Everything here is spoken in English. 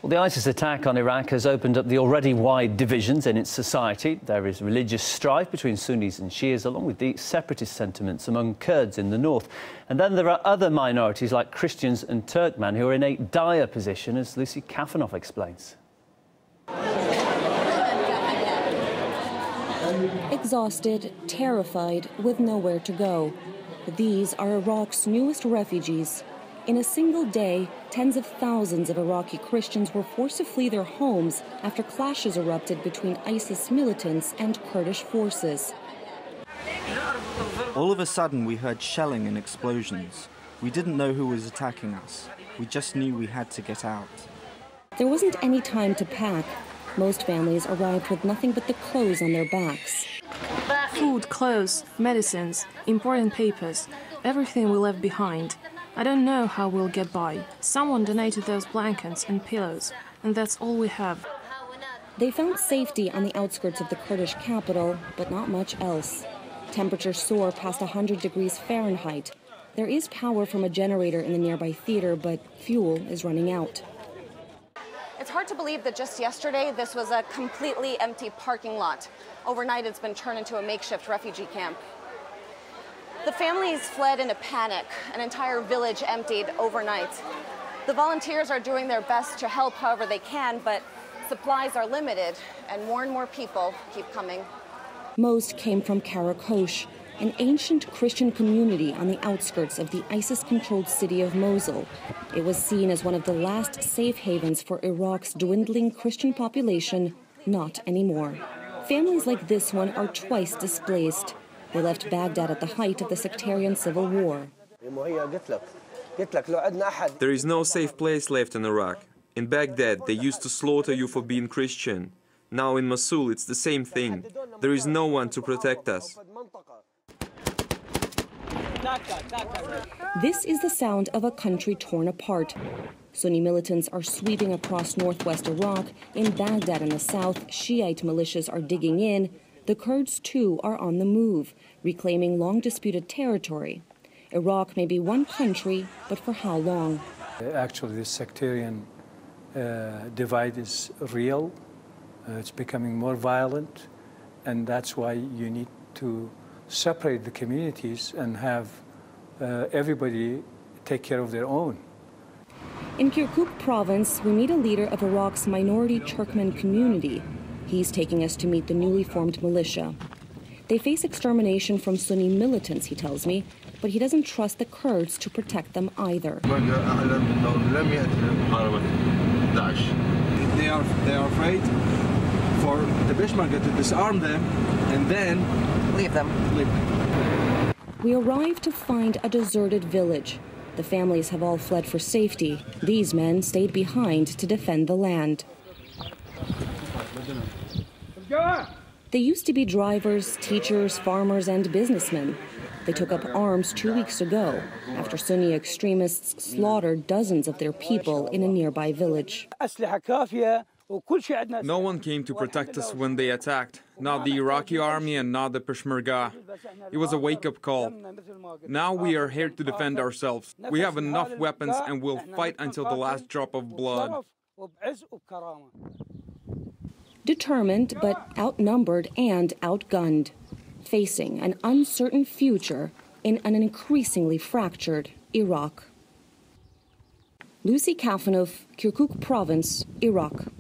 Well, the ISIS attack on Iraq has opened up the already wide divisions in its society. There is religious strife between Sunnis and Shias, along with deep separatist sentiments among Kurds in the north. And then there are other minorities like Christians and Turkmen who are in a dire position, as Lucy Kafanov explains. Exhausted, terrified, with nowhere to go. These are Iraq's newest refugees. In a single day, tens of thousands of Iraqi Christians were forced to flee their homes after clashes erupted between ISIS militants and Kurdish forces. All of a sudden, we heard shelling and explosions. We didn't know who was attacking us. We just knew we had to get out. There wasn't any time to pack. Most families arrived with nothing but the clothes on their backs. Food, clothes, medicines, important papers, everything we left behind. I don't know how we'll get by. Someone donated those blankets and pillows, and that's all we have. They found safety on the outskirts of the Kurdish capital, but not much else. Temperatures soar past 100 degrees Fahrenheit. There is power from a generator in the nearby theater, but fuel is running out. It's hard to believe that just yesterday this was a completely empty parking lot. Overnight it's been turned into a makeshift refugee camp. The families fled in a panic. An entire village emptied overnight. The volunteers are doing their best to help however they can, but supplies are limited and more people keep coming. Most came from Karakosh, an ancient Christian community on the outskirts of the ISIS-controlled city of Mosul. It was seen as one of the last safe havens for Iraq's dwindling Christian population. Not anymore. Families like this one are twice displaced. They left Baghdad at the height of the sectarian civil war. There is no safe place left in Iraq. In Baghdad, they used to slaughter you for being Christian. Now in Mosul, it's the same thing. There is no one to protect us. This is the sound of a country torn apart. Sunni militants are sweeping across northwest Iraq. In Baghdad in the south, Shiite militias are digging in. The Kurds, too, are on the move, reclaiming long-disputed territory. Iraq may be one country, but for how long? Actually, this sectarian divide is real. It's becoming more violent, and that's why you need to separate the communities and have everybody take care of their own. In Kirkuk province, we meet a leader of Iraq's minority Turkmen community. He's taking us to meet the newly formed militia. They face extermination from Sunni militants, he tells me, but he doesn't trust the Kurds to protect them either. They are afraid for the Peshmerga to disarm them and then leave them. We arrive to find a deserted village. The families have all fled for safety. These men stayed behind to defend the land. They used to be drivers, teachers, farmers, and businessmen. They took up arms 2 weeks ago after Sunni extremists slaughtered dozens of their people in a nearby village. No one came to protect us when they attacked. Not the Iraqi army and not the Peshmerga. It was a wake-up call. Now we are here to defend ourselves. We have enough weapons and we'll fight until the last drop of blood. Determined, but outnumbered and outgunned, facing an uncertain future in an increasingly fractured Iraq. Lucy Kafanov, Kirkuk Province, Iraq.